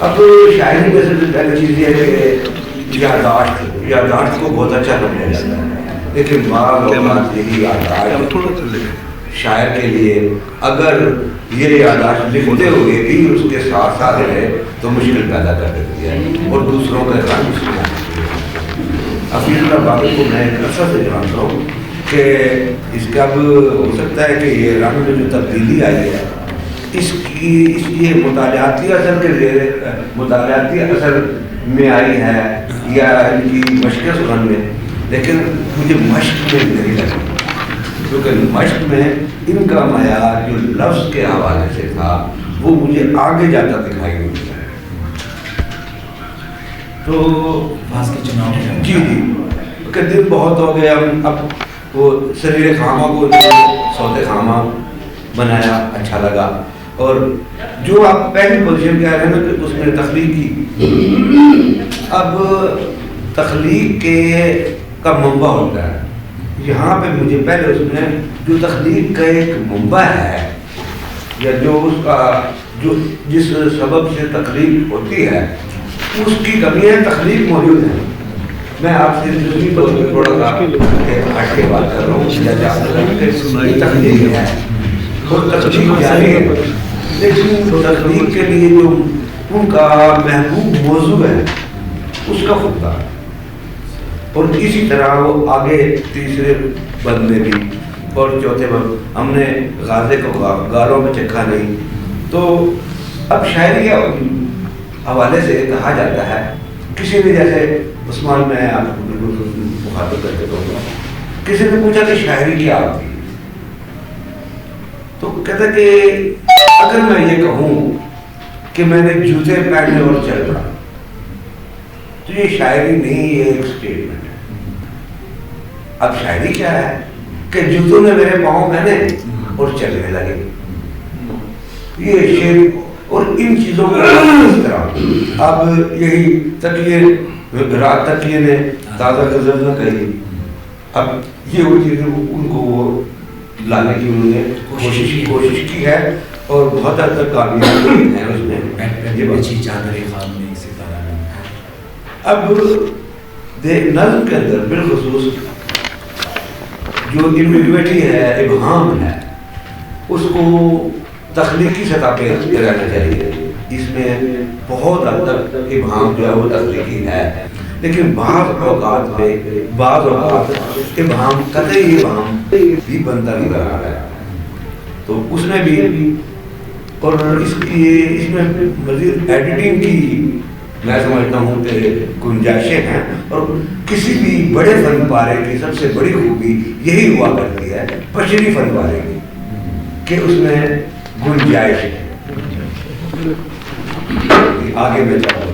اب شاعری میں سے پہلی چیز یہ ہے کہ یادداشت کو بہت اچھا سمجھا جاتا ہے، لیکن بعض اوقات یہی یادداشت شاعر کے لیے اگر یہ یادداشت لکھتے ہوئے بھی اس کے ساتھ ساتھ رہے تو مشکل پیدا کر دیتی ہے اور دوسروں کا رنگ اس میں حفیظ اللہ بابر کو میں ایک عرصہ سے جانتا ہوں کہ اس کا اب ہو سکتا ہے کہ یہ رنگ میں جو تبدیلی آئی ہے اس یہ مطالعاتی اثر میں آئی ہے یا ان کی مشق سخن میں، لیکن مجھے مشق میں نہیں لگی، کیونکہ مشق میں ان کا معیار جو لفظ کے حوالے سے تھا وہ مجھے آگے جاتا دکھائی نہیں دیا ہے۔ تو بعض کے چناؤ جی کہ دن بہت ہو گئے، ہم اب وہ سریر خامہ کو سوتے خامہ بنایا، اچھا لگا، اور جو آپ پہلی پوزیشن کہہ رہے ہیں نا کہ اس میں تخلیق کی، اب تخلیق کا منبع ہوتا ہے، یہاں پہ مجھے پہلے اس میں جو تخلیق کا ایک منبع ہے یا جو اس کا جو جس سبب سے تخلیق ہوتی ہے اس کی کمی ہے، تخلیق موجود ہے۔ میں آپ سے دوسری طور پہ تھوڑا سا ہٹ کے بات کر رہا ہوں، یہ تخلیق ہے اور تخلیق جاری ہے، لیکن تخلیق کے لیے جو ان کا محبوب موضوع ہے اس کا خطہ، اور اسی طرح وہ آگے تیسرے بند میں بھی اور چوتھے بند ہم نے غازے کو گالوں میں چکھا نہیں۔ تو اب شاعری کے حوالے سے کہا جاتا ہے، کسی نے جیسے عثمان میں آپ کو بالکل مخاطب کر کے کہوں گا، کسی نے پوچھا کہ شاعری کیا ہوتی ہے، تو کہتا کہ اگر میں یہ کہوں کہ میں نے جوتے پہنے اور چل پڑا تو یہ شاعری نہیں، یہ ایک اسٹیٹمنٹ ہے۔ اب شاعری کیا ہے کہ جوتوں نے میرے پاؤں پہنے اور چلنے لگے، یہ شعر، اور ان چیزوں کو اس طرح اب یہی تکیے رات تکیے نے تازہ غزل نہ کہی، اب یہ وہ چیزیں ان کو وہ لانے کی انہوں نے کوشش کی ہے اور بہت حد تک کامیاب ہیں اس میں۔ اب نظم کے اندر بالخصوص جو ایمبیگوٹی ہے، ابہام ہے، اس کو تخلیقی سطح پہ رہنا چاہیے۔ اس میں بہت حد تک ابہام جو ہے وہ تخلیقی ہے، لیکن بعض اوقات ابہام قطعی ابہام بھی بنتا نظر آ رہا ہے، تو اس میں بھی، اور اس میں مزید ایڈیٹنگ کی میں سمجھتا ہوں کہ گنجائشیں ہیں، اور کسی بھی بڑے فن پارے کی سب سے بڑی خوبی یہی ہوا کرتی ہے بشری فن پارے کی کہ اس میں گنجائش ہے۔ آگے میں چاہوں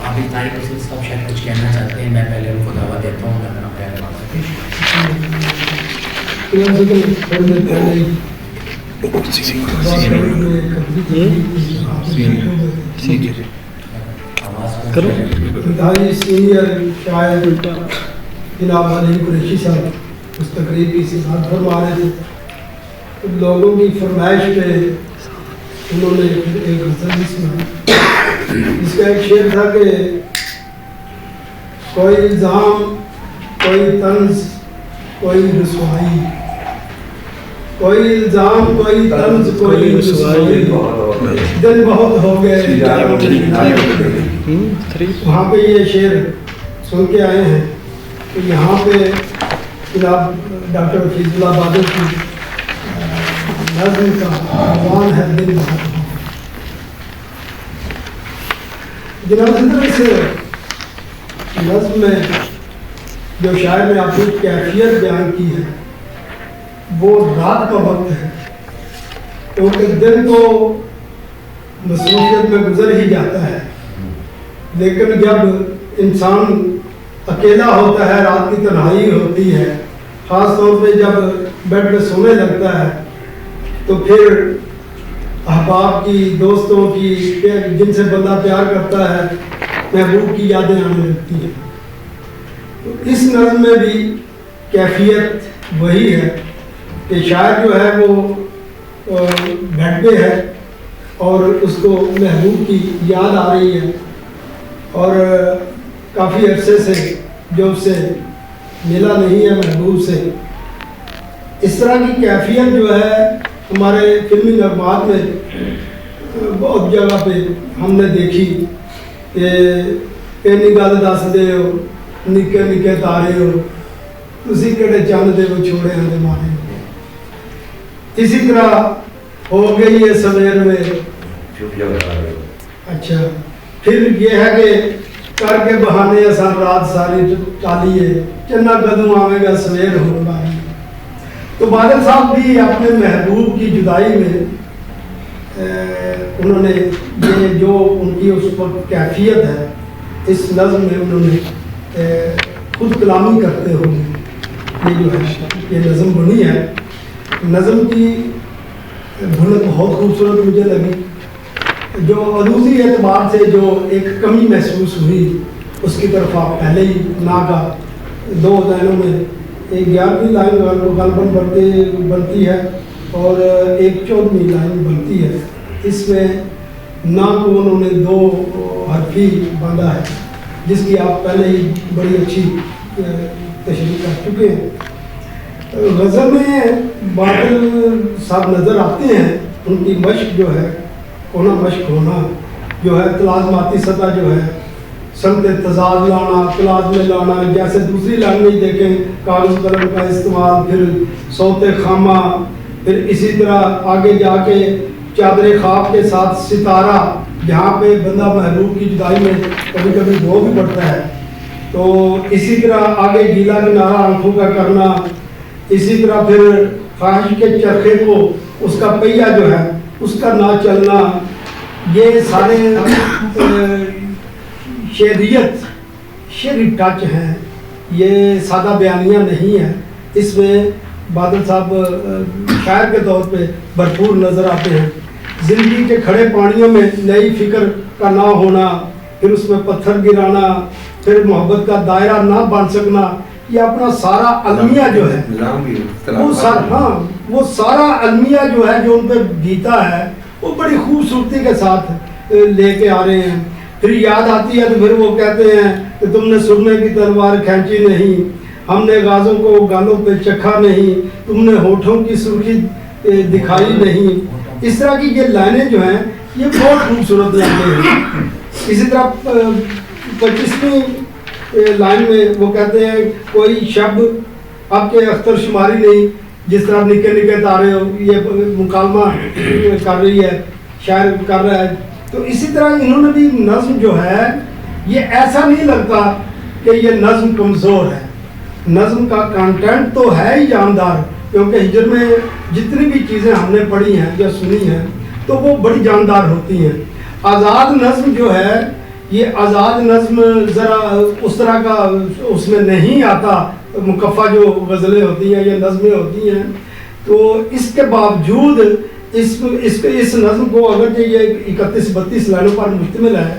آپ اتائی کسی سب شاید کچھ کہنا چاہتے ہیں، میں پہلے ان کو دعوت دیتا ہوں، میں اپنا خیال انتہائی سینئر شاعر جناب علی قریشی صاحب اس تقریب کی صدارت فرما رہے تھے، لوگوں کی فرمائش پہ انہوں نے ایک غزل سنائی، اس کا ایک شعر تھا کہ کوئی الزام، کوئی طنز، کوئی رسوائی، کوئی الزام، کوئی طنز، کوئی رسوائی، دن بہت ہو گئے۔ وہاں پہ یہ شعر سن کے آئے ہیں کہ یہاں پہ جناب ڈاکٹر حفیظ اللہ بادل کی نظم کا عنوان ہے دن بہت ہو گئے۔ جناب اس طرح سے نظم میں جو شاعر نے اپنی کیفیت بیان کی ہے وہ رات کا وقت ہے، کیونکہ دن تو مصروفیت میں گزر ہی جاتا ہے، لیکن جب انسان اکیلا ہوتا ہے، رات کی تنہائی ہوتی ہے، خاص طور پہ جب بیڈ پہ سونے لگتا ہے تو پھر احباب کی، دوستوں کی، جن سے بندہ پیار کرتا ہے، محبوب کی یادیں آنے لگتی ہیں۔ تو اس نظم میں بھی کیفیت وہی ہے کہ شاعر جو ہے وہ بیڈ پہ ہے اور اس کو محبوب کی یاد آ رہی ہے اور کافی عرصے سے جو اس سے ملا نہیں ہے محبوب سے. اس طرح کی کیفیت جو ہے ہمارے فلمی نغمات میں بہت جگہ پہ ہم نے دیکھی کہ اینی گل دس دے ہو نکے نکے تارے ہو تسی کہڑے چند دے وہ چھوڑے ہیں مانے. اسی طرح ہو گئی ہے سویر میں. اچھا پھر یہ ہے کہ کر کے بہانے اساں رات ساری ٹالی ہے چنا کدوں آوے گا سویر ہو باری. تو بادل صاحب بھی اپنے محبوب کی جدائی میں انہوں نے یہ جو ان کی اس پر کیفیت ہے اس نظم میں انہوں نے خود کلامی کرتے ہوئے یہ جو ہے یہ نظم بنی ہے. نظم کی بھنک بہت خوبصورت مجھے لگی. جو عروضی اعتبار سے جو ایک کمی محسوس ہوئی اس کی طرف آپ پہلے ہی ناگا 2 لائنوں میں ایک 11ویں لائن غالباً بنتی ہے اور ایک 14ویں لائن بنتی ہے. اس میں نا کو انہوں نے 2 حرفی باندھا ہے جس کی آپ پہلے ہی بڑی اچھی تشریح کر چکے ہیں. غزل میں بادل صاحب نظر آتے ہیں. ان کی مشق جو ہے ہونا مشق ہونا جو ہے تلازماتی سطح جو ہے سمت تضاد لانا تلاز میں لانا. جیسے دوسری لینگویج دیکھیں کاغذ قلم کا استعمال پھر صوت خامہ پھر اسی طرح آگے جا کے چادر خواب کے ساتھ ستارہ جہاں پہ بندہ محبوب کی جدائی میں کبھی کبھی دو بھی پڑتا ہے. تو اسی طرح آگے گیلا کنارہ آنکھوں کا کرنا. اسی طرح پھر خواہش کے چرخے کو اس کا پہیہ جو ہے اس کا نہ چلنا. یہ سارے شعریت شعری ٹچ ہیں. یہ سادہ بیانیہ نہیں ہے. اس میں بادل صاحب شاعر کے طور پہ بھرپور نظر آتے ہیں. زندگی کے کھڑے پانیوں میں نئی فکر کا نہ ہونا پھر اس میں پتھر گرانا پھر محبت کا دائرہ نہ بن سکنا. یہ اپنا سارا المیہ جو ہے وہ سارا المیہ جو ہے جو ان پہ گیتا ہے وہ بڑی خوبصورتی کے ساتھ لے کے آ رہے ہیں. پھر یاد آتی ہے تو پھر وہ کہتے ہیں کہ تم نے سرمے کی تلوار کھینچی نہیں ہم نے غازوں کو گالوں پہ چکھا نہیں تم نے ہونٹوں کی سرخی دکھائی نہیں. اس طرح کی یہ لائنیں جو ہیں یہ بہت خوبصورت لائنیں ہیں. اسی طرح 25ویں لائن میں وہ کہتے ہیں کوئی شب اب کے اختر شماری نہیں جس طرح نکے نکے تارے ہو. یہ مکالمہ کر رہی ہے شاعر کر رہا ہے. تو اسی طرح انہوں نے بھی نظم جو ہے یہ ایسا نہیں لگتا کہ یہ نظم کمزور ہے. نظم کا کنٹینٹ تو ہے ہی جاندار کیونکہ ہجر میں جتنی بھی چیزیں ہم نے پڑھی ہیں یا سنی ہیں تو وہ بڑی جاندار ہوتی ہیں. آزاد نظم جو ہے یہ آزاد نظم ذرا اس طرح کا اس میں نہیں آتا. مکفہ جو غزلیں ہوتی ہیں یا نظمیں ہوتی ہیں تو اس کے باوجود اس نظم کو اگرچہ یہ 31-32 لائنوں پر مشتمل ہے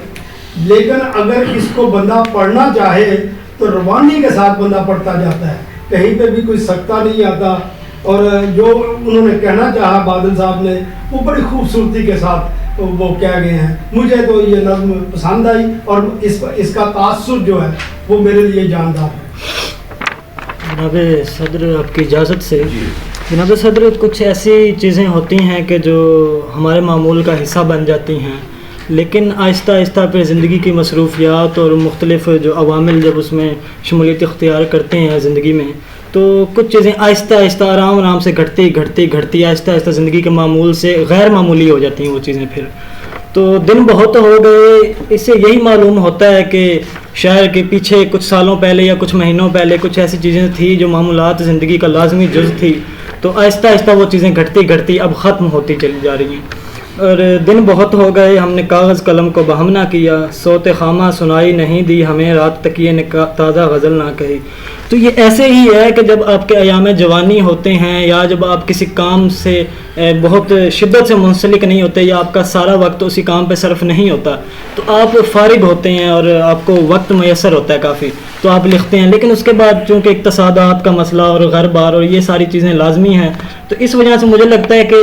لیکن اگر اس کو بندہ پڑھنا چاہے تو روانی کے ساتھ بندہ پڑھتا جاتا ہے. کہیں پہ بھی کوئی سکتہ نہیں آتا. اور جو انہوں نے کہنا چاہا بادل صاحب نے وہ بڑی خوبصورتی کے ساتھ وہ کہہ گئے ہیں. مجھے تو یہ نظم پسند آئی اور اس کا تاثر جو ہے وہ میرے لیے جاندار ہے. جناب صدر آپ کی اجازت سے جناب صدر کچھ ایسی چیزیں ہوتی ہیں کہ جو ہمارے معمول کا حصہ بن جاتی ہیں لیکن آہستہ آہستہ پھر زندگی کی مصروفیات اور مختلف جو عوامل جب اس میں شمولیت اختیار کرتے ہیں زندگی میں تو کچھ چیزیں آہستہ آہستہ آرام سے گھٹتی آہستہ آہستہ زندگی کے معمول سے غیر معمولی ہو جاتی ہیں وہ چیزیں. پھر تو دن بہت ہو گئے. اس سے یہی معلوم ہوتا ہے کہ شاعر کے پیچھے کچھ سالوں پہلے یا کچھ مہینوں پہلے کچھ ایسی چیزیں تھیں جو معمولات زندگی کا لازمی جز تھی تو آہستہ آہستہ وہ چیزیں گھٹتی اب ختم ہوتی چلی جا رہی ہیں. اور دن بہت ہو گئے ہم نے کاغذ قلم کو بہم نہ کیا صوت خامہ سنائی نہیں دی ہمیں رات تکیے نے تازہ غزل نہ کہی. تو یہ ایسے ہی ہے کہ جب آپ کے ایام جوانی ہوتے ہیں یا جب آپ کسی کام سے بہت شدت سے منسلک نہیں ہوتے یا آپ کا سارا وقت اسی کام پہ صرف نہیں ہوتا تو آپ فارغ ہوتے ہیں اور آپ کو وقت میسر ہوتا ہے کافی تو آپ لکھتے ہیں. لیکن اس کے بعد چونکہ اقتصادات کا مسئلہ اور گھر بار اور یہ ساری چیزیں لازمی ہیں تو اس وجہ سے مجھے لگتا ہے کہ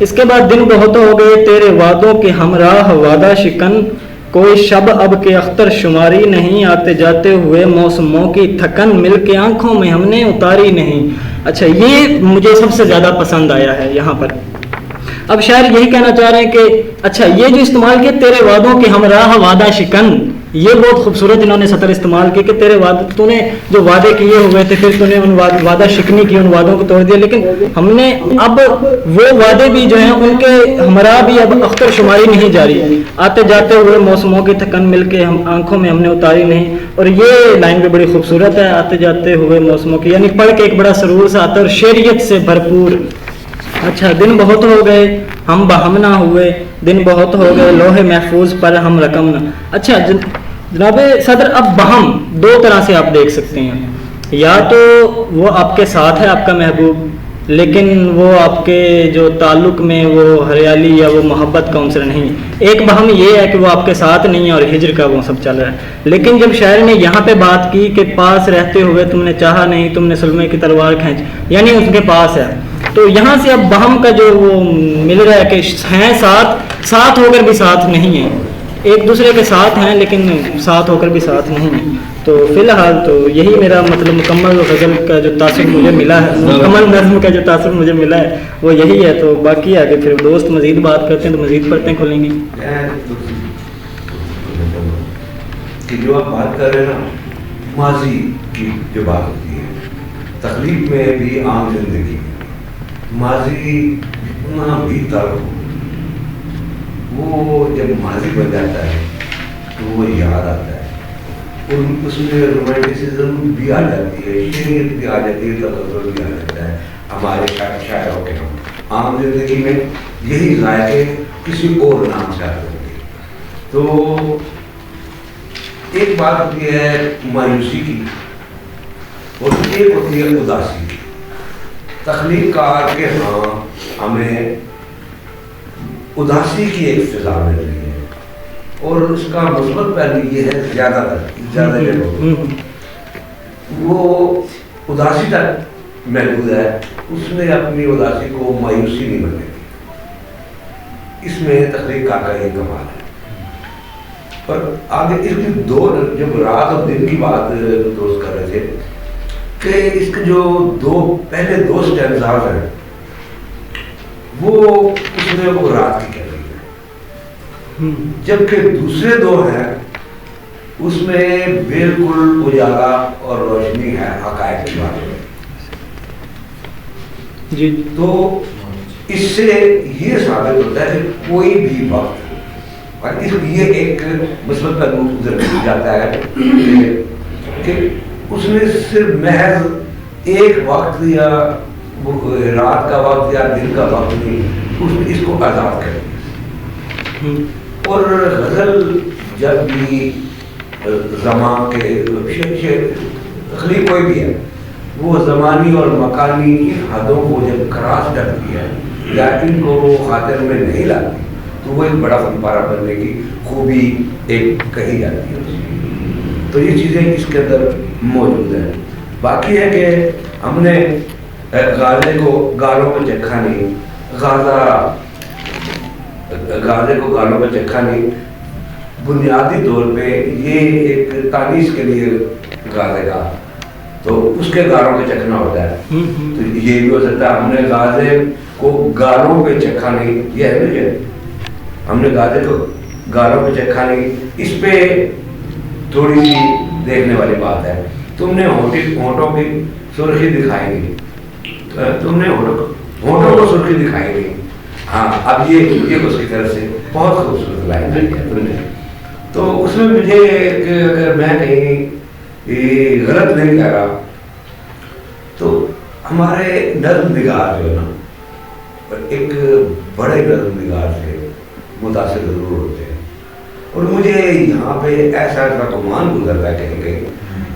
اس کے بعد دن بہت ہو گئے تیرے وعدوں کے ہمراہ وعدہ شکن، کوئی شب اب کے اختر شماری نہیں، آتے جاتے ہوئے موسموں کی تھکن مل کے آنکھوں میں ہم نے اتاری نہیں۔ اچھا، یہ مجھے سب سے زیادہ پسند آیا ہے یہاں پر۔ اب شاعر یہی کہنا چاہ رہے ہیں کہ اچھا یہ جو استعمال کیا تیرے وعدوں کے ہمراہ وعدہ شکن، یہ بہت خوبصورت انہوں نے سطر استعمال کی کہ تیرے وعدے، تو نے جو وعدے کیے ہوئے تھے پھر تو نے ان وعدہ شکنی کی، ان وعدوں کو توڑ دیا، لیکن ہم نے اب وہ وعدے بھی جو ہیں ان کے ہمراہ بھی اب اختر شماری نہیں جاری، آتے جاتے ہوئے موسموں کی تھکن مل کے ہم آنکھوں میں ہم نے اتاری نہیں۔ اور یہ لائن بھی بڑی خوبصورت ہے، آتے جاتے ہوئے موسموں کی، یعنی پڑھ کے ایک بڑا سرور سا آتا ہے اور شعریت سے بھرپور۔ اچھا، دن بہت ہو گئے ہم بہم نہ ہوئے، دن بہت ہو گئے لوح محفوظ پر ہم رقم نہ۔ اچھا جناب صدر، اب بہم دو طرح سے آپ دیکھ سکتے ہیں، یا تو وہ آپ کے ساتھ ہے آپ کا محبوب، لیکن وہ آپ کے جو تعلق میں وہ ہریالی یا وہ محبت کا عنصر نہیں۔ ایک بہم یہ ہے کہ وہ آپ کے ساتھ نہیں ہے اور ہجر کا وہ سب چل رہا ہے، لیکن جب شاعر نے یہاں پہ بات کی کہ پاس رہتے ہوئے تم نے چاہا نہیں، تم نے سلمے کی تلوار کھینچ، یعنی اس کے پاس ہے، تو یہاں سے اب بہم کا جو وہ مل رہا ہے کہ ہیں ساتھ ہو کر بھی ساتھ نہیں ہیں، ایک دوسرے کے ساتھ ہیں لیکن ساتھ ہو کر بھی ساتھ نہیں ہیں۔ تو فی الحال تو یہی میرا مطلب مکمل غزل کا جو تاثر مجھے ملا ہے، مکمل نظم کا جو تاثر مجھے ملا ہے وہ یہی ہے۔ تو باقی آگے پھر دوست مزید بات کرتے ہیں تو مزید پڑھتے ہیں، کھولیں گے کہ جو آپ بات کر رہے ہیں نا، ماضی کی جو بات ہوتی ہے تخلیق میں بھی، عام زندگی میں ماضی جتنا بھی تر ہو، وہ جب ماضی بن جاتا ہے تو وہ یاد آتا ہے، اور اس میں رومانٹسزم بھی آ جاتی ہے، شعریت بھی آ جاتی ہے، تغزل بھی آ جاتا ہے ہمارے شاعروں کے ہم عام زندگی میں یہی ذائقے کسی اور نام سے آتے ہیں۔ تو ایک بات ہوتی ہے مایوسی کی اور ایک ہوتی ہے اداسی کی۔ تخلیق کار کے ہاں ہمیں اداسی کی ایک فضا مل رہی ہے، اور اس کا مثبت پہلو یہ ہے زیادہ جگہ وہ اداسی تک محدود ہے، اس میں اپنی اداسی کو مایوسی نہیں بننے دی، اس میں تخلیق کار کا یہ کمال ہے۔ پر آگے اس کی دو، جب رات اور دن کی بات دوست کر رہے تھے کہ اس کے جو پہلے دو سٹینزاز ہیں وہ اس میں وہ رات کی کہہ رہی ہے، جبکہ دوسرے دو ہیں اس میں بالکل اجالا اور روشنی ہے حقائق کے بارے میں۔ جی، تو اس سے یہ ثابت ہوتا ہے کہ کوئی بھی وقت، اور اس لیے ایک مثبت پہلو ادھر جاتا ہے کہ اس نے صرف محض ایک وقت یا رات کا وقت یا دن کا وقت نہیں، اس نے اس کو آزاد کر دیا۔ اور غزل جب بھی زمان کے تخلیق کوئی بھی ہے، وہ زمانی اور مکانی حدوں کو جب کراس کرتی ہے یا ان کو وہ خاطر میں نہیں لاتی تو وہ ایک بڑا فن پارہ بننے کی خوبی ایک کہی جاتی ہے۔ تو یہ چیزیں اس کے اندر موجود ہیں۔ باقی ہے کہ ہم نے غازے کو گالوں پہ چکھا نہیں، غازے کو گالوں پہ چکھا نہیں، بنیادی طور پہ یہ ایک تانیث کے لیے غازے کا، تو اس کے گالوں پہ چکھنا ہوتا ہے، تو یہ بھی ہو سکتا ہے ہم نے غازے کو گالوں پہ چکھا نہیں، یہ ہے نا، ہم نے غازے کو گالوں پہ چکھا نہیں، اس پہ تھوڑی سی دیکھنے والی بات ہے۔ تم نے ہونٹوں کی سرخی دکھائی نہیں، تم نے ہونٹوں کو سرخی دکھائی نہیں، ہاں اب یہ اس کی طرف سے بہت خوبصورت لائن ہے۔ تو اس میں مجھے اگر میں کہیں غلط نہیں کہہ رہا تو ہمارے نظم نگار جو ہے نا، ایک بڑے نظم نگار سے متاثر ضرور ہوتے ہیں، اور مجھے یہاں پہ ایسا گمان گزر رہا ہے کہیں کہیں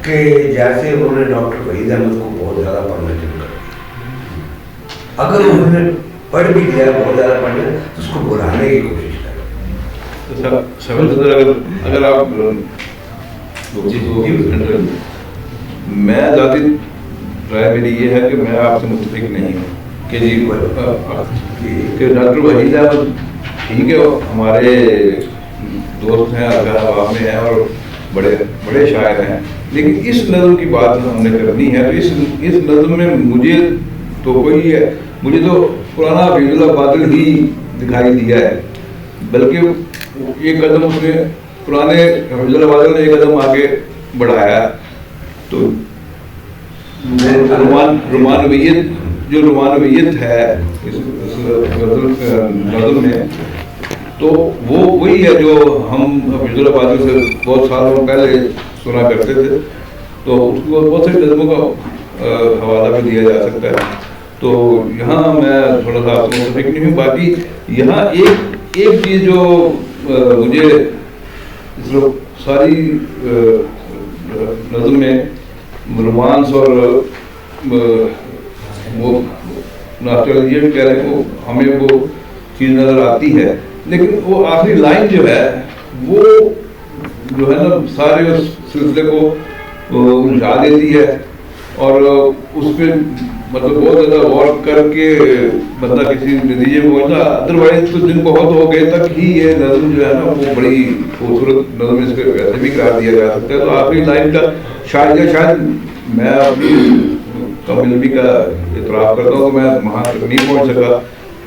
کہ جیسے انہوں نے ڈاکٹر وحید احمد کو بہت زیادہ پڑھنا شروع کر دیا، اگر انہوں نے پڑھ بھی لیا بہت زیادہ پڑھنا تو اس کو بلانے کی کوشش کریں۔ اگر آپ میں ذاتی رائے میری یہ ہے کہ میں آپ سے متفق نہیں ہوں کہ جی کہ ڈاکٹر وحید احمد ٹھیک ہے ہمارے دوست ہیں احباب میں ہیں اور بڑے بڑے شاعر ہیں، لیکن اس نظم کی بات ہم نے کرنی ہے تو اس نظم میں مجھے تو کوئی ہے، مجھے تو پرانا حفیظ اللہ بادل ہی دکھائی دیا ہے، بلکہ ایک قدم اس نے پرانے حفیظ اللہ بادل نے ایک قدم آگے بڑھایا. تو رومانویت جو رومانویت ہے اس نظم میں، تو وہ وہی ہے جو ہم حفیظ اللہ بادل سے بہت سالوں پہلے سنا کرتے تھے. تو اس کو بہت ساری نظموں کا حوالہ بھی دیا جا سکتا ہے. تو یہاں میں تھوڑا سا آپ کو متفق نہیں ہوں. باقی یہاں ایک چیز جو مجھے ساری نظم میں رومانس اور وہ ناسٹالجیا بھی کہہ رہے ہیں، وہ ہمیں وہ چیز نظر آتی ہے، لیکن وہ آخری لائن جو ہے وہ جو ہے نا سارے اس سلسلے کو الجھا دیتی ہے، اور اس پہ مطلب بہت زیادہ غور کر کے بندہ کسی نتیجے میں پہنچتا. ادروائز تو دن بہت ہو گئے تک ہی یہ نظم جو ہے نا وہ بڑی خوبصورت نظم اس کے ویسے بھی قرار دیا جا سکتا ہے. تو آخری لائن کا شاید میں اپنی کم علمی کا اعتراف کرتا ہوں کہ میں وہاں تک نہیں پہنچ سکا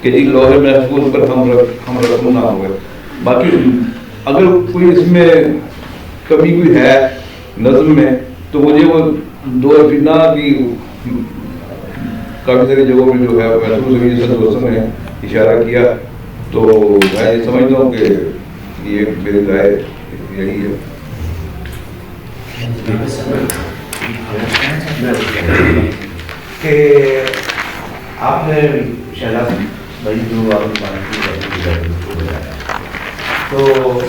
کہ جی لوہے محفوظ پر ہم رقم نہ ہو گئے. باقی اگر کوئی اس میں کمی کوئی ہے نظم میں تو مجھے وہ دو فنا کی کافی ساری جگہوں میں جو ہے ویسے نے اشارہ کیا. تو میں یہ سمجھتا ہوں کہ یہ میری رائے یہی ہے. کہ آپ نے شہلاز بھائی جو آپ نے تو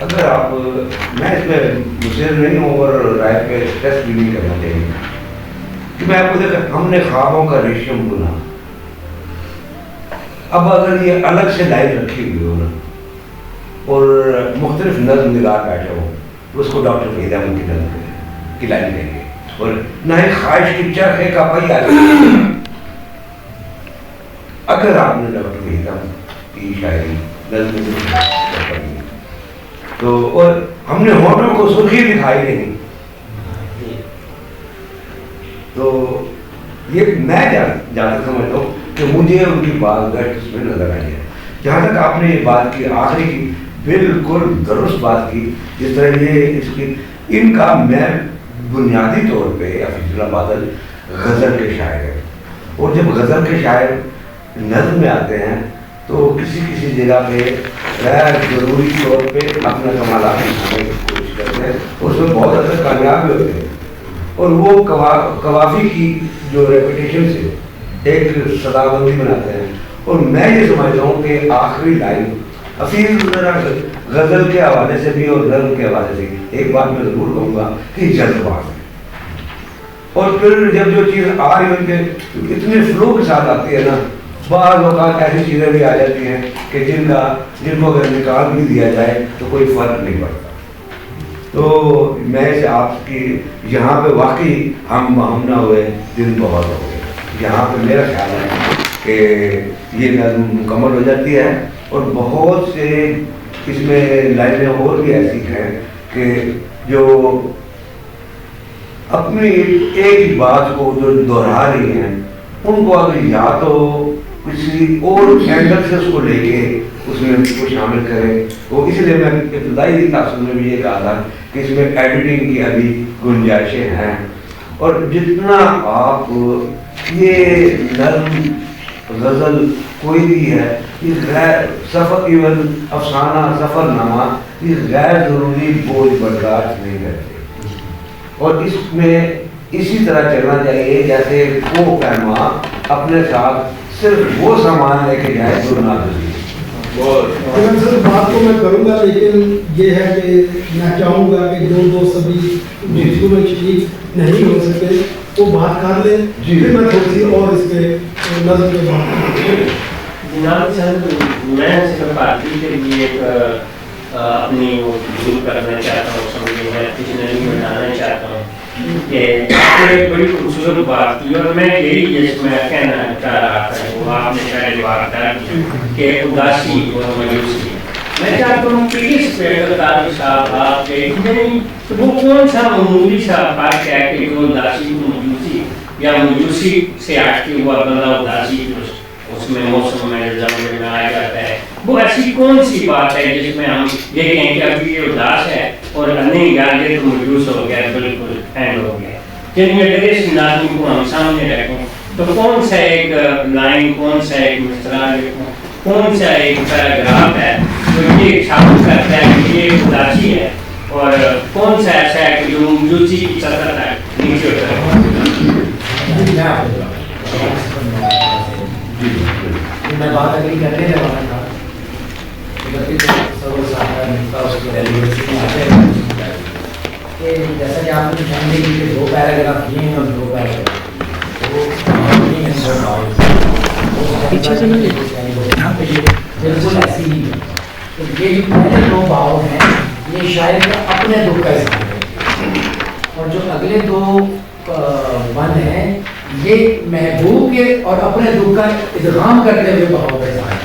اگر آپ میں اس میں مصر نہیں ہوں اور رائے پہ اسٹریس بھی نہیں کرنا چاہیے کہ میں آپ کو دیکھا ہم نے خوابوں کا ریشم بنا. اب اگر یہ الگ سے لائن رکھی ہوئی ہو نا اور مختلف نظم نگار بیٹھے ہو تو اس کو ڈاکٹر وحید احمد کی نظم کی لائن دیں گے، اور نہ ہی خواہش کی چرخے کا پہیا. اگر آپ نے ڈاکٹر وحید احمد کی شاعری نظم تو اور ہم نے ہونٹوں کو سرخی دکھائی نہیں، تو یہ میں جہاں تک سمجھتا ہوں کہ مجھے ان کی بات گھٹ اس میں نظر آئی ہے. جہاں تک آپ نے یہ بات کی آخری کی بالکل درست بات کی، جس طرح یہ اس کی ان کا میں بنیادی طور پہ حفیظ اللہ بادل غزل کے شاعر ہیں، اور جب غزل کے شاعر نظم میں آتے ہیں تو کسی جگہ پہ غیر ضروری طور پہ اپنا کمالات دکھانے کی کوشش کرتے ہیں، اور اس میں بہت حد تک کامیاب بھی ہوتے ہیں. اور وہ قوافی کی جو ریپوٹیشن سے ایک صدابندی بناتے ہیں. اور میں یہ سمجھتا ہوں کہ آخری لائن حفیظ غزل کے حوالے سے بھی اور نظم کے حوالے سے ایک بات میں ضرور کہوں گا کہ جذبات ہے. اور پھر جب جو چیز آ رہی ہے اتنے فلو کے ساتھ آتی ہے نا، بعض اوقات ایسی چیزیں بھی آ جاتی ہیں کہ جن کو اگر نکال بھی دیا جائے تو کوئی فرق نہیں پڑتا. تو میں سے آپ کی یہاں پہ واقعی ہم نہ ہوئے دن بہت ہو گئے. یہاں پہ میرا خیال ہے کہ یہ نظم مکمل ہو جاتی ہے، اور بہت سے اس میں لائنیں اور بھی ایسی ہیں کہ جو اپنی ایک بات کو جو دہرا رہی ہیں ان کو اگر یا تو کسی اور اینگل سے اس کو لے کے اس میں کو شامل کریں. وہ اس لیے میں ابتدائی تاثر میں بھی یہ کہا تھا کہ اس میں ایڈیٹنگ کی ابھی گنجائشیں ہیں، اور جتنا آپ یہ نظم غزل کوئی بھی ہے یہ غیر سفر ایون افسانہ سفر نامہ یہ غیر ضروری بوجھ برداشت نہیں کرتے، اور اس میں اسی طرح چلنا چاہیے جیسے وہ پیما اپنے ساتھ صرف وہ سامان لے کے جائے جو نہ ضروری. سر بات کو میں کروں گا، لیکن یہ ہے کہ میں چاہوں گا کہ جو دوست ابھی گفتگو میں شریک نہیں ہو سکے وہ بات کر لیں، پھر میں تھوڑی سی اور اس پہ نظر پہ بات کروں. جناب صاحب میں صرف پارٹی کے لیے اپنی وہ دور کرنا چاہتا ہوں، سمجھے ہے ڈکشنری میں ڈالنا چاہتا ہوں کہ آپ نے ایک بڑی خوبصورت بات کی اور میں یہی اس میں کہنا چاہ رہا تھا وہ آپ نے پہلے بات کر کہ اداسی اور مایوسی. میں چاہتا ہوں کہ اس پہ قاضی صاحب آپ وہ کون سا معمولی سا فرق ہے کہ جو اداسی کو مایوسی یا مایوسی سے ہٹ کے ہوا بندہ اداسی اس میں موسم میں زمانے میں آیا جاتا ہے, وہ ایسی کون سی بات ہے جس میں ہم یہ کہیں کہ ابھی یہ اداس ہے اور نہیں یار یہ تو مایوس ہو گیا, بالکل اینڈ ہو گیا. جن میں ڈریس نازم کو ہم سامنے رکھیں تو کون سا ایک لائن, کون سا ایک مصرع, کون سا ایک پیراگراف ہے جو یہ ثابت کرتا ہے کہ یہ اداسی ہے, اور کون سا ایسا ہے کہ جو مایوسی کی سطح تک نیچے اتر میں بات اگلی کرنے والا تھا کہ جیسا کہ آپ نے جانتے کہ 2 پیراگراف یہ ہیں اور 2 پیراگراف بالکل ایسی ہی ہے. تو یہ جو پہلے 2 بھاؤ ہیں یہ شاید اپنے دکھ کا اظہار ہے, اور جو اگلے 2 بند ہیں یہ محبوب کے اور اپنے دکھ کا ادغام کرتے ہوئے بہاؤ کا اظہار ہے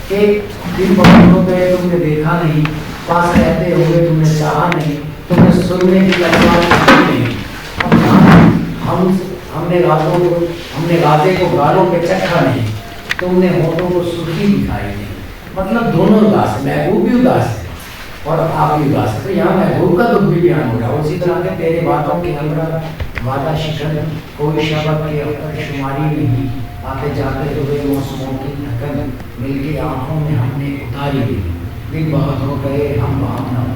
کہ جن بہاؤں پہ تم نے دیکھا نہیں, پاس رہتے ہوئے تم نے چاہا نہیں, تم نے سننے کی الفاظ نہیں, ہم نے غازے کو گالوں پہ چکھا نہیں, تم نے ہونٹوں کو سرخی دکھائی نہیں. مطلب دونوں اداس ہے, محبوب بھی اداس ہے اور آپ بھی اداس ہے. تو یہاں محبوب کا دکھ بھی بیان ہو رہا ہے. اسی طرح کے تیرے باتوں کے ہمراہ وعدہ شکن کوئی شبق کے شماری نہیں, آتے جاتے ہوئے موسموں کی تھکن مل کے آنکھوں میں ہم نے اتاری دی, دن بہت ہو گئے ہم وہاں نہ ہو.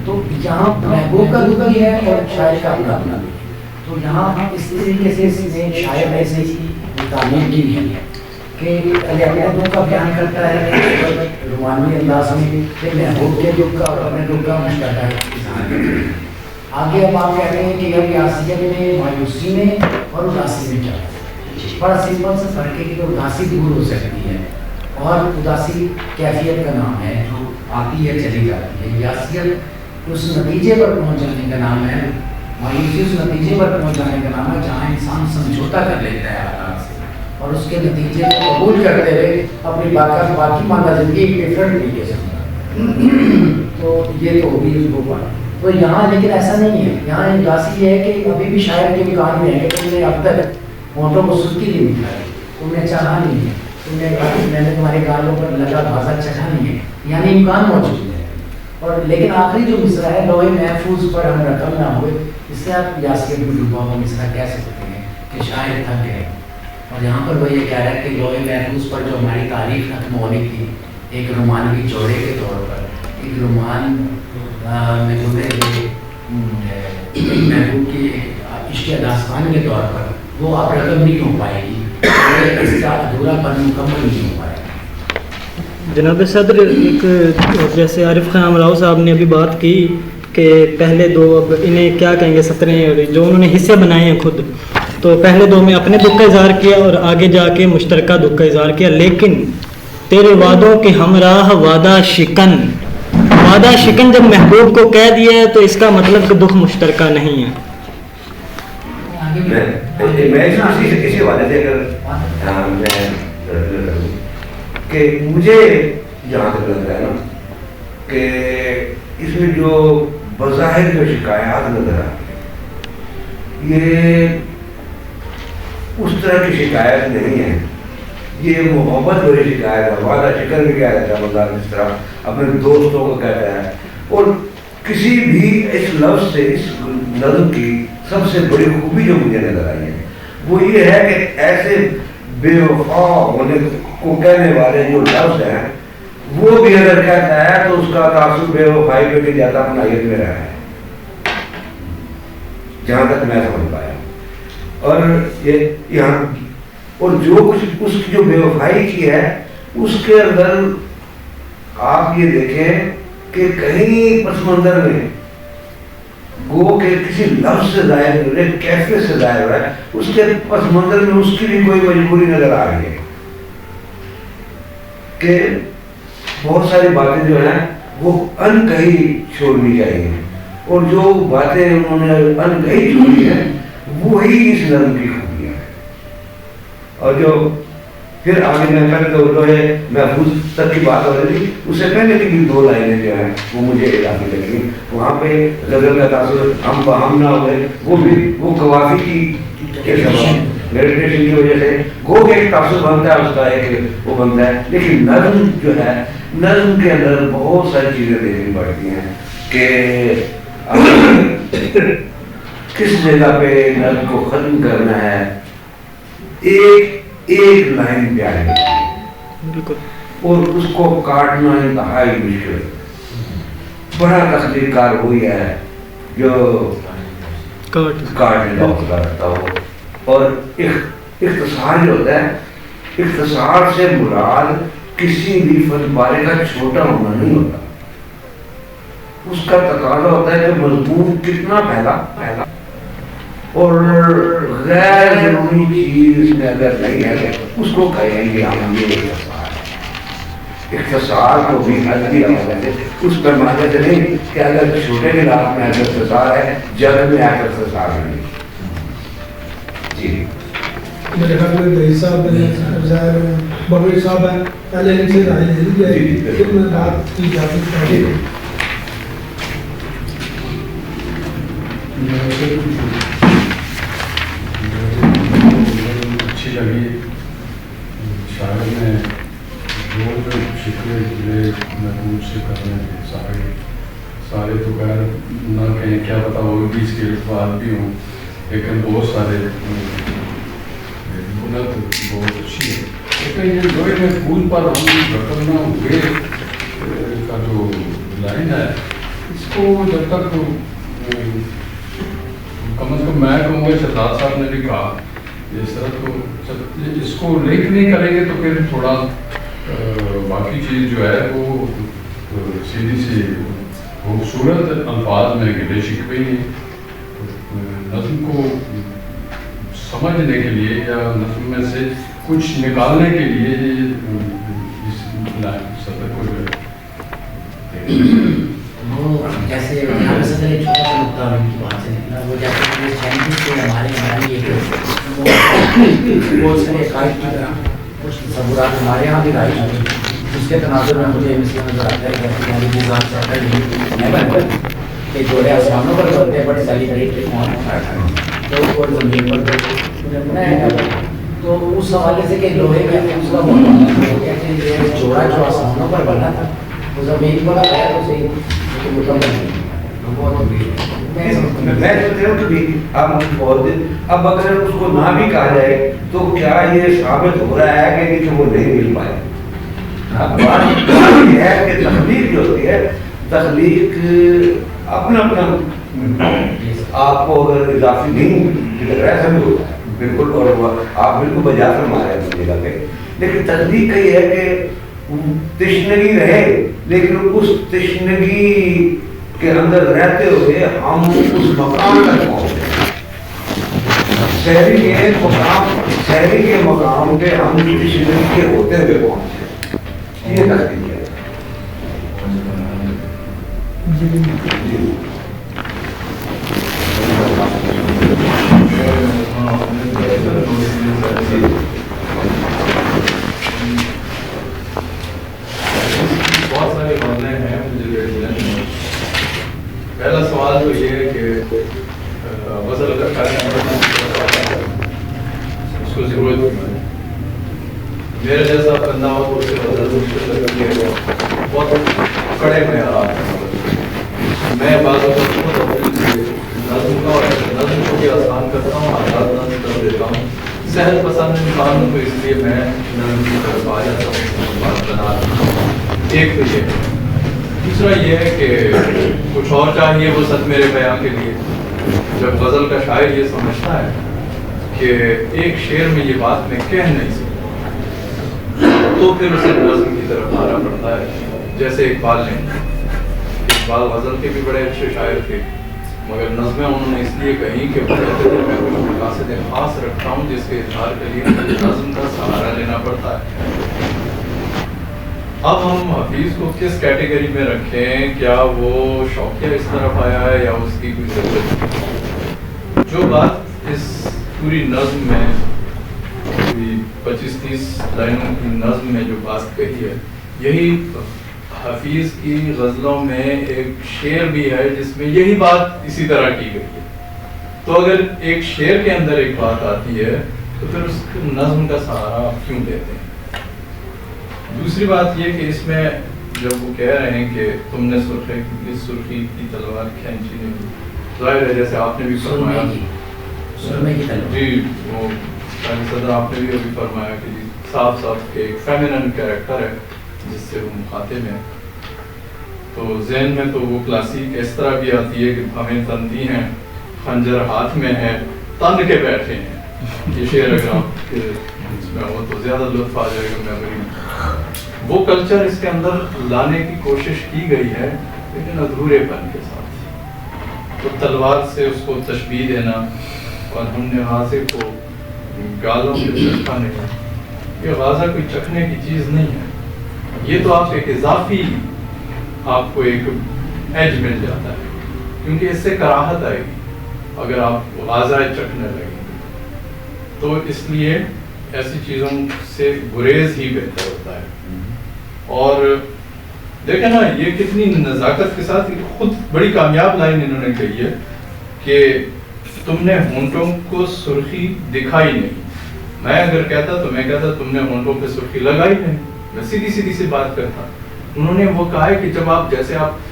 تو یہاں محبوب کا دکھ بھی ہے اور شاعر کا اپنا بھی. تو یہاں اس طریقے سے شاعر ایسے ہی تعلیم کی ہے کہ اپنے دکھ کا بیان کرتا ہے رومانوی انداز میں, کہ محبوب کے دکھ کا اور اپنے دکھ کا مشترکہ ہے. آگے اب آپ کہتے ہیں کہ اب یاسیت میں مایوسی میں اور اداسی میں کیا ہے. بڑا سمپل سے فرق ہے کہ اداسی دور ہو سکتی ہے اور اداسی کیفیت کا نام ہے جو آتی ہے چلی جاتی ہے. یاسیت اس نتیجے پر پہنچ جانے کا نام ہے, مایوسی اس نتیجے پر پہنچ جانے کا نام ہے جہاں انسان سمجھوتا کر لیتا ہے حالات سے اور اس کے نتیجے کو قبول کرتے ہوئے اپنی باقی ماندہ زندگی ایک ڈفرینٹ طریقے سے. تو یہ تو ہوگی وہ بات. تو یہاں لیکن ایسا نہیں ہے. یہاں اداسی یہ ہے کہ ابھی بھی شاعر کے امکان میں ہے کہ تم نے اب تک ہونٹوں کو سرخی نہیں دکھائی, تم نے چاہا نہیں ہے, میں نے تمہارے گالوں پر لگا بھاسا چکھا نہیں ہے, یعنی امکان موجود ہے. اور لیکن آخری جو مصرع ہے لوہے محفوظ پر ہم رقم نہ ہوئے, اس سے آپ یاسیت میں ڈوبا ہوا مصرع کہہ سکتے ہیں کہ شاعر تھک گئے. اور یہاں پر وہ یہ کہہ رہا ہے کہ لوہے محفوظ پر جو ہماری تاریخ ختم ہونی تھی ایک رومانوی جوڑے کے طور پر, ایک رومان میں محبوب کی عشق داستان کے طور پر وہ اب رقم نہیں ہو پائے گی, اس کا ادھورا پن مکمل نہیں ہو پائے گا. جناب صدر, ایک جیسے عارف خان راؤ صاحب نے ابھی بات کی کہ پہلے 2 اب انہیں کیا کہیں گے سطریں جو انہوں نے حصے بنائے ہیں خود, تو پہلے 2 میں اپنے دکھ کا اظہار کیا اور آگے جا کے مشترکہ دکھ کا اظہار کیا. لیکن تیرے وعدوں کے ہمراہ وعدہ شکن جب محبوب کو کہہ دیا ہے تو اس کا مطلب کہ دکھ مشترکہ نہیں ہے. میں اسی والے سے کہ مجھے جہاں تک لگ رہا ہے نا کہ اس میں جو بظاہر جو شکایات نظر آتی ہیں یہ اس طرح کی شکایت نہیں ہے, یہ محبت بڑی شکایت ہے. وعدہ شکن بھی کہہ رہتا ہے بندہ جس طرح اپنے دوستوں کو کہتا ہے. اور کسی بھی اس لفظ سے اس نظم کی سب سے بڑی خوبی جو مجھے نظر آئی ہے وہ یہ ہے کہ ایسے بے وفا ہونے کو کہنے والے جو لفظ ہیں وہ بھی اگر کہتا ہے تو اس کا تاثر بے وفائی پہ بھی زیادہ اپنائیت میں رہا ہے جہاں تک میں سمجھ پایا. اور یہ یہاں اور جو کچھ اس کی جو بے وفائی کی ہے اس کے اندر آپ یہ دیکھیں کہ کہیں پس منظر میں گو کہ کسی لفظ سے ظاہر ہو رہا ہے, کیفیت سے ظاہر ہو رہا ہے, اس کے پس منظر میں اس کی بھی کوئی مجبوری نظر آ رہی ہے کہ بہت ساری باتیں جو ہیں وہ ان کہیں چھوڑنی چاہیے. اور جو باتیں انہوں نے انکہی چھوڑی ہیں وہی اس نظم کی خوبیاں ہیں. اور جو پھر آگے میں پہلے تو جو ہے محفوظ تک کی بات ہو رہی تھی، اس سے پہلے کی 2 لائنیں جو ہیں وہ مجھے اضافی لگی. وہاں پہ غزل کا تاثر ہم بہم نہ ہوئے، وہ بھی وہ قوافی کی میڈیٹیشن کی وجہ سے گو کے ایک تاثر بنتا ہے، اس کا ایک وہ بنتا ہے. لیکن نظم جو ہے، نظم کے اندر بہت ساری چیزیں دیکھنی پڑتی ہیں کہ کس جگہ پہ نظم کو ختم کرنا ہے. ایک لائن پیاری بالکل، اور اس کو کاٹنا انتہائی مشکل. بڑا تخلیق کار ہوئی ہے جو کاٹنے کا حوصلہ رکھتا ہو. اور اختصار جو ہوتا ہے، اختصار سے مراد کسی بھی فن پارے کا چھوٹا ہونا نہیں ہوتا. اس کا تقاضا ہوتا ہے کہ مضمون کتنا پہلا اور غیر ضروری چیز میں اگر نہیں ہے اس کو کہیں گے ہم یہ اختصار ہے. اختصار کو بھی ادبی حوالے سے اس پر مانتے تھے نہیں کہ اگر چھوٹے کلاس میں اگر اختصار ہے، جگ میں آ کر اختصار نہیں. جی میرے خیال میں بھائی صاحب بغیر صاحب ہیں، پہلے ان سے رائے لے لی جائے پھر میں بات کی جاتی ہے. اچھی لگی شاعر نے جو شکوے گلے محبوب سے کرنے تھے سارے تو خیر نہ کہیں کیا پتا وہ بھی اس کے الفاظ بھی ہوں، لیکن بہت سارے بنت بہت اچھی ہے. لیکن یہ لوہے میں پھول پر ہم رقم نہ ہوئے کا جو لائن ہے، اس کو جب تک کم از کم میں کہوں گا شہزاد صاحب نے بھی کہا اس طرح، تو اس کو لنک نہیں کریں گے تو پھر تھوڑا باقی چیز جو ہے وہ سیدھی سی خوبصورت الفاظ میں گلے شکوے نہیں. نظم کو سمجھنے کے لیے یا نظم میں سے کچھ نکالنے کے لیے اس سطح کو جو ہے جیسے ہمارے صدر ایک چھوٹا سا نقطہ ان کی بات سے نکلا، وہ جیسے سائنٹسٹ سے ہماری یہ وہ اس نے قائد کی طرح کچھ تصورات ہمارے یہاں بھی رائج ہوئی. اس کے تناظر میں مجھے مثلا نظر آتا ہے کہ ہماری نظام سے کہ جوڑے آسمانوں پر بنتے ہیں بڑے سیلیبریٹ کے فون تو اوپر زمین پر تو اس حوالے سے کہ لوہے کا اس کا بہت جوڑا جو آسمانوں پر بنا تھا وہ زمین پر آیا تو صحیح مکمل نہیں. میں سوچ رہا ہوں کہ اب اگر اس کو نہ بھی کہا جائے تو کیا یہ ثابت ہو رہا ہے کہ وہ نہیں مل پائے. بات یہ ہے کہ تخلیق جو ہوتی ہے، تخلیق اپنا آپ کو اگر اضافی نہیں لگ رہا ہے ایسا بھی ہوتا ہے بالکل، اور آپ بالکل بجا فرما رہے ہیں اس جگہ پہ. لیکن تخلیق کا یہ ہے کہ تشنگی رہے، لیکن اس تشنگی کے اندر رہتے ہوئے ہم اس مقام تک پہنچے. شہری کے مقام پہ ہم تشنگی کے ہوتے ہوئے پہنچے. یہ تخلیق ہے. بہت سارے معاملے ہیں مجھے. پہلا سوال تو یہ ہے کہ غزل اگر کرنا اس کو ضرورت ہے. میرے جیسا بندہ ہو تو اسے غزل مشکل لگتی ہے، بہت کڑے معیارات ہیں. میں بعض نظم کو بھی آسان کرتا ہوں، آزاد نظم کر دیتا ہوں. صحت پسند انسان ہوں تو اس لیے میں نظم کی طرف آ جاتا ہوں، بات بنا رہا ہوں. ایک تو یہ ہے. دوسرا یہ ہے کہ کچھ اور چاہیے وسعت میرے بیان کے لیے. جب غزل کا شاعر یہ سمجھتا ہے کہ ایک شعر میں یہ بات میں کہہ نہیں سکتا تو پھر اسے نظم کی طرف آنا پڑتا ہے. جیسے اقبال غزل کے بھی بڑے اچھے شاعر تھے، مگر نظمیں انہوں نے اس لیے کہیں کہ میں کچھ مقاصد خاص رکھتا ہوں جس کے اظہار کے لیے مجھے نظم کا سہارا لینا پڑتا ہے. اب ہم حفیظ کو کس کیٹیگری میں رکھیں؟ کیا وہ شوقیہ اس طرف آیا ہے یا اس کی کوئی ضرورت؟ جو بات اس پوری نظم میں 25-30 لائنوں کی نظم میں جو بات کہی ہے، یہی حفیظ کی غزلوں میں ایک شعر بھی ہے جس میں یہی بات اسی طرح کی گئی ہے. تو اگر ایک شعر کے اندر ایک بات آتی ہے تو پھر اس نظم کا سہارا آپ کیوں لیتے ہیں؟ دوسری بات یہ کہ اس میں جب وہ کہہ رہے ہیں کہ تم نے سرخی کی تلوار کھینچی نہیں، ظاہر ہے جیسے آپ نے بھی فرمایا جی، وہ صدر آپ نے بھی ابھی فرمایا کہ جی صاف صاف کہ ایک فیمینن کیریکٹر ہے جس سے وہ مخاطب ہیں. تو ذہن میں تو وہ کلاسیک اس طرح بھی آتی ہے کہ ہمیں تنتی ہیں، خنجر ہاتھ میں ہے، تن کے بیٹھے ہیں. یہ شعر اگر آپ اس میں ہو تو زیادہ لطف آ جائے گا میموری میں. وہ کلچر اس کے اندر لانے کی کوشش کی گئی ہے لیکن ادھورے پن کے ساتھ. تو تلوار سے اس کو تشبیہ دینا اور ہم نے غازے کو گالوں سے چکھا نہیں، یہ غازہ کوئی چکھنے کی چیز نہیں ہے. یہ تو آپ ایک اضافی آپ کو ایک ایج مل جاتا ہے کیونکہ اس سے کراہت آئے گی اگر آپ غازہ چکھنے لگیں. تو اس لیے ایسی چیزوں سے گریز ہی بہتر ہوتا ہے. اور دیکھیں نا یہ کتنی نزاکت کے ساتھ خود بڑی کامیاب لائن انہوں نے کہی ہے کہ تم نے ہونٹوں کو سرخی دکھائی نہیں. میں اگر کہتا تو میں کہتا تم نے ہونٹوں پہ سرخی لگائی نہیں، میں سیدھی سی بات کرتا. انہوں نے وہ کہا ہے کہ جب آپ جیسے آپ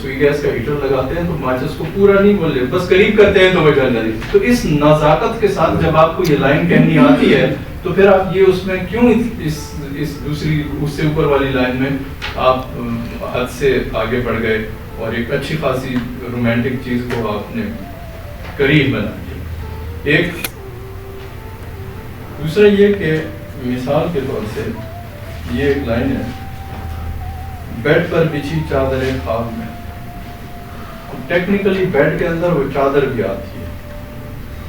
سوئی گیس کا ہیٹر لگاتے ہیں تو ماچس کو پورا نہیں بولتے، بس قریب کرتے ہیں تو وہ جل جاتی. تو اس نزاکت کے ساتھ جب آپ کو یہ لائن کہنی آتی ہے تو پھر آپ یہ اس میں کیوں اس دوسری اس سے اوپر والی لائن میں آپ حد سے آگے بڑھ گئے اور ایک اچھی خاصی رومانٹک چیز کو آپ نے قریب بنا دیا. ایک دوسرا یہ کہ مثال کے طور سے یہ ایک لائن ہے، بیڈ پر بچھی چادر خواب میں. ٹیکنیکلی بیڈ کے اندر وہ چادر بھی آتی ہے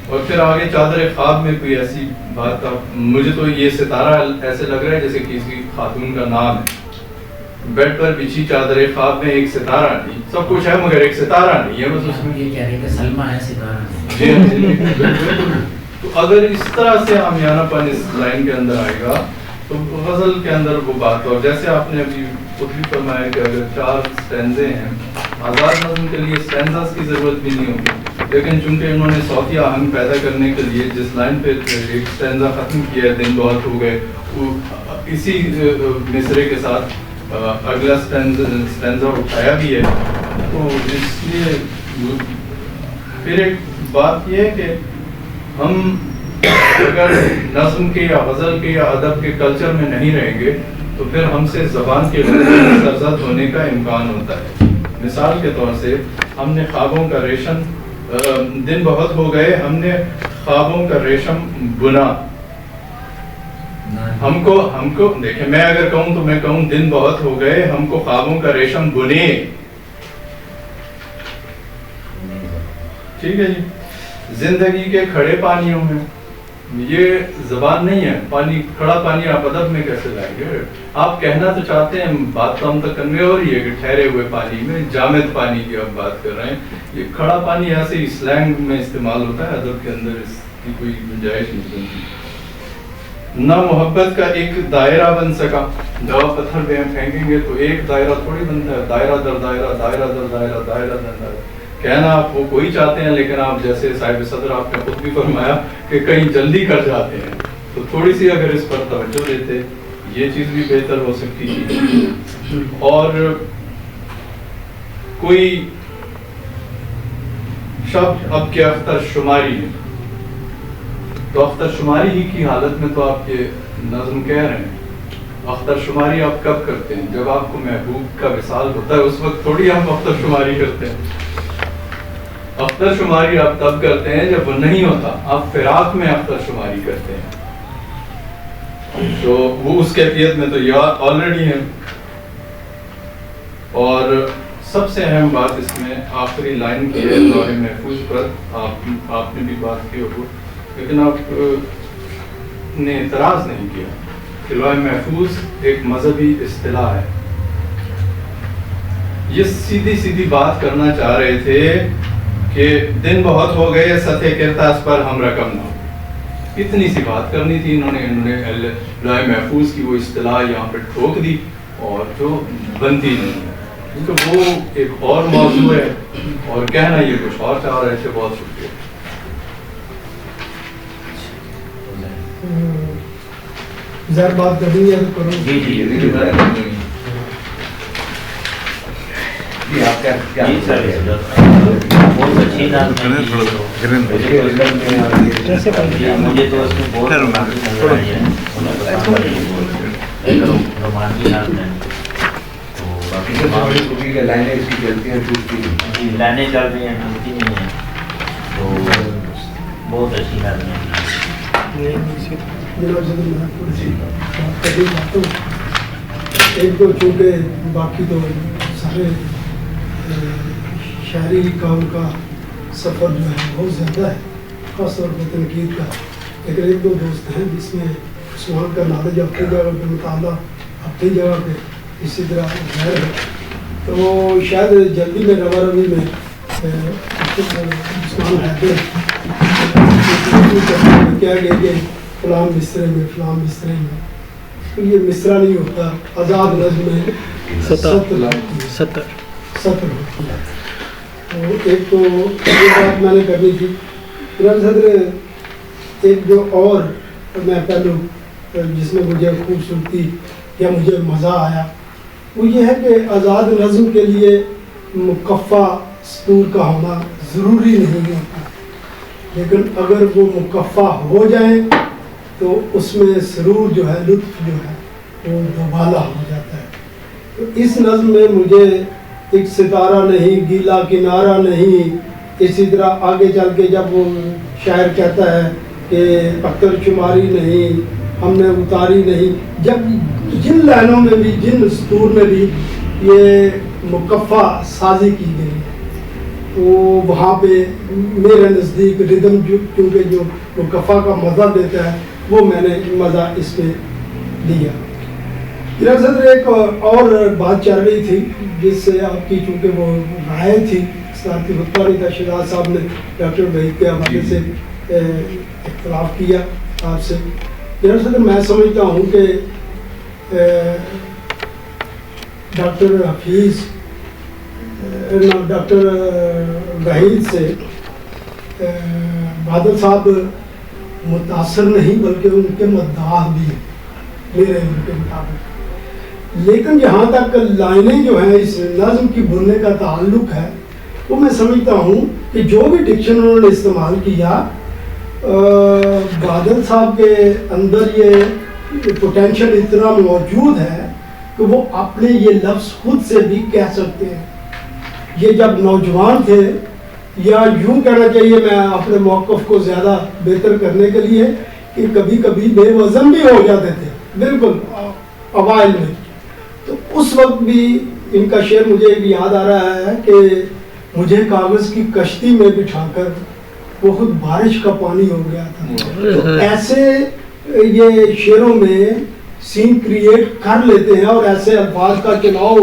اور پھر آگے چادر خواب میں کوئی ایسی بات مجھے تو یہ ستارہ ایسے لگ رہا ہے جیسے کسی خاتون کا نام ہے. بیڈ پر بچھی چادر خواب میں ایک ستارہ نہیں، سب کچھ ہے مگر ایک ستارہ نہیں ہے. بس اس میں یہ کہہ رہے کہ سلمہ ہے ستارہ. تو اگر اس طرح سے عامیانہ پن اس لائن کے اندر آئے گا تو غزل کے اندر وہ بات. اور جیسے آپ نے ابھی خود بھی فرمایا کہ اگر 4 سٹینزے ہیں، آزاد نظم کے لیے سٹینزاز کی ضرورت بھی نہیں ہوگی، لیکن چونکہ انہوں نے صوتی آہنگ پیدا کرنے کے لیے جس لائن پہ ایک سٹینزا ختم کیا ہے، دن بہت ہو گئے، وہ اسی مصرے کے ساتھ اگلا سٹینزا اٹھایا بھی ہے. تو اس لیے پھر ایک بات یہ ہے کہ ہم اگر نظم کے یا غزل کے یا ادب کے کلچر میں نہیں رہیں گے تو پھر ہم سے زبان کے سرزد ہونے کا امکان ہوتا ہے. مثال کے طور سے ہم نے خوابوں کا ریشم، دن بہت ہو گئے، ہم نے خوابوں کا ریشم بنا. ہم کو دیکھیں، میں اگر کہوں تو میں کہوں دن بہت ہو گئے، ہم کو خوابوں کا ریشم بنے. ٹھیک ہے جی. زندگی کے کھڑے پانیوں میں، یہ زبان نہیں ہے. پانی، کھڑا پانی آپ ادب میں کیسے لائیں گے؟ آپ کہنا تو چاہتے ہیں، بات تو ہم تک کنوے ہو رہی ہے کہ ٹھہرے ہوئے پانی میں، جامد پانی کی آپ بات کر رہے ہیں. یہ کھڑا پانی ایسے ہی سلینگ میں استعمال ہوتا ہے، ادب کے اندر اس کی کوئی گنجائش نہیں بنتی. نہ محبت کا ایک دائرہ بن سکا. جب آپ پتھر پہ پھینکیں گے تو ایک دائرہ تھوڑی بنتا ہے، دائرہ در دائرہ، دائرہ در دائرہ، دائرہ در دائرہ. کہنا آپ وہ کوئی چاہتے ہیں لیکن آپ جیسے صاحب صدر آپ نے خود بھی فرمایا کہ کہیں جلدی کر جاتے ہیں، تو تھوڑی سی اگر اس پر توجہ دیتے یہ چیز بھی بہتر ہو سکتی تھی. اور کوئی شب اب کے اختر شماری ہے، تو اختر شماری ہی کی حالت میں تو آپ یہ نظم کہہ رہے ہیں. اختر شماری آپ کب کرتے ہیں؟ جب آپ کو محبوب کا وصال ہوتا ہے، اس وقت تھوڑی ہم اختر شماری کرتے ہیں. اختر شماری آپ تب کرتے ہیں جب وہ نہیں ہوتا، آپ فراق میں اختر شماری کرتے ہیں. تو وہ اس کیفیت میں تو یہ آلریڈی ہے. اور سب سے اہم بات اس میں آخری لائن کی ہے، لوح محفوظ پر آپ نے بھی بات کی ہوگی لیکن آپ نے اعتراض نہیں کیا کہ لوح محفوظ ایک مذہبی اصطلاح ہے. یہ سیدھی بات کرنا چاہ رہے تھے کہ دن بہت ہو گئے سطح کرتاس پر ہم رقم نہ ہو. اتنی سی بات کرنی تھی. انہوں نے لوح محفوظ کی وہ اصطلاح یہاں پہ ٹھوک دی اور جو بنتی نہیں ہے کیونکہ وہ ایک اور موضوع ہے اور کہنا یہ کچھ اور چاہ رہے تھے. بہت شکریہ. زہر بات کرنی ہے تو کرو. جی جی آپ کیا بہت اچھی بات مجھے تو اس میں بہت لائنیں چل رہی ہیں ٹوٹتی نہیں ہیں تو بہت اچھی لائنیں ہیں. ایک تو چونکہ باقی تو سارے شاعری کام کا سفر جو ہے بہت زیادہ ہے خاص طور پر تنقید کا. لیکن ایک دو دوست ہیں جس میں عثمان کا نالج اپنی جگہ پہ مطالعہ اپنی جگہ پہ اسی طرح ظاہر ہے. تو شاید جلدی میں روا روی میں عثمان حیدر کیا گیا کہ فلاں مصرے میں فلاں مصرے میں. تو یہ مصرع نہیں ہوتا. آزاد نظم میں سطر ہوتی ہے. تو ایک تو یہ بات میں نے کرنی تھی. صدر ایک جو اور میں پہلو جس میں مجھے خوبصورتی یا مجھے مزہ آیا وہ یہ ہے کہ آزاد نظم کے لیے مکفہ سطور کا ہونا ضروری نہیں ہوتا. لیکن اگر وہ مکفہ ہو جائیں تو اس میں سرور جو ہے لطف جو ہے وہ دوبالا ہو جاتا ہے. تو اس نظم میں مجھے ایک ستارہ نہیں گیلا کنارہ نہیں. اسی طرح آگے چل کے جب وہ شاعر کہتا ہے کہ اختر شماری نہیں ہم نے اتاری نہیں, جب جن لائنوں میں بھی جن سطور میں بھی یہ مکفہ سازی کی گئی ہے تو وہاں پہ میرے نزدیک ردم کیونکہ جو مکفہ کا مزہ دیتا ہے وہ میں نے مزہ اس میں لیا. صدر ایک اور بات چل رہی تھی جس سے آپ کی چونکہ وہ رائے تھی صدارتی خطبہ نہیں تھا. شہزاد صاحب نے ڈاکٹر وحید کے حوالے سے اختلاف کیا آپ سے. صدر میں سمجھتا ہوں کہ ڈاکٹر حفیظ ڈاکٹر وحید سے بادل صاحب متاثر نہیں بلکہ ان کے مداح بھی ہیں میرے ان کے مطابق. لیکن جہاں تک لائنیں جو ہیں اس نظم کی بننے کا تعلق ہے وہ میں سمجھتا ہوں کہ جو بھی ڈکشن انہوں نے استعمال کیا بادل صاحب کے اندر یہ پوٹینشیل اتنا موجود ہے کہ وہ اپنے یہ لفظ خود سے بھی کہہ سکتے ہیں. یہ جب نوجوان تھے یا یوں کہنا چاہیے میں اپنے موقف کو زیادہ بہتر کرنے کے لیے کہ کبھی کبھی بے وزن بھی ہو جاتے تھے بالکل اوائل میں. تو اس وقت بھی ان کا شعر مجھے یاد آ رہا ہے کہ مجھے کاغذ کی کشتی میں بٹھا کر وہ خود بارش کا پانی ہو گیا تھا. تو ایسے یہ شعروں میں سین کریٹ کر لیتے ہیں اور ایسے الفاظ کا چناؤ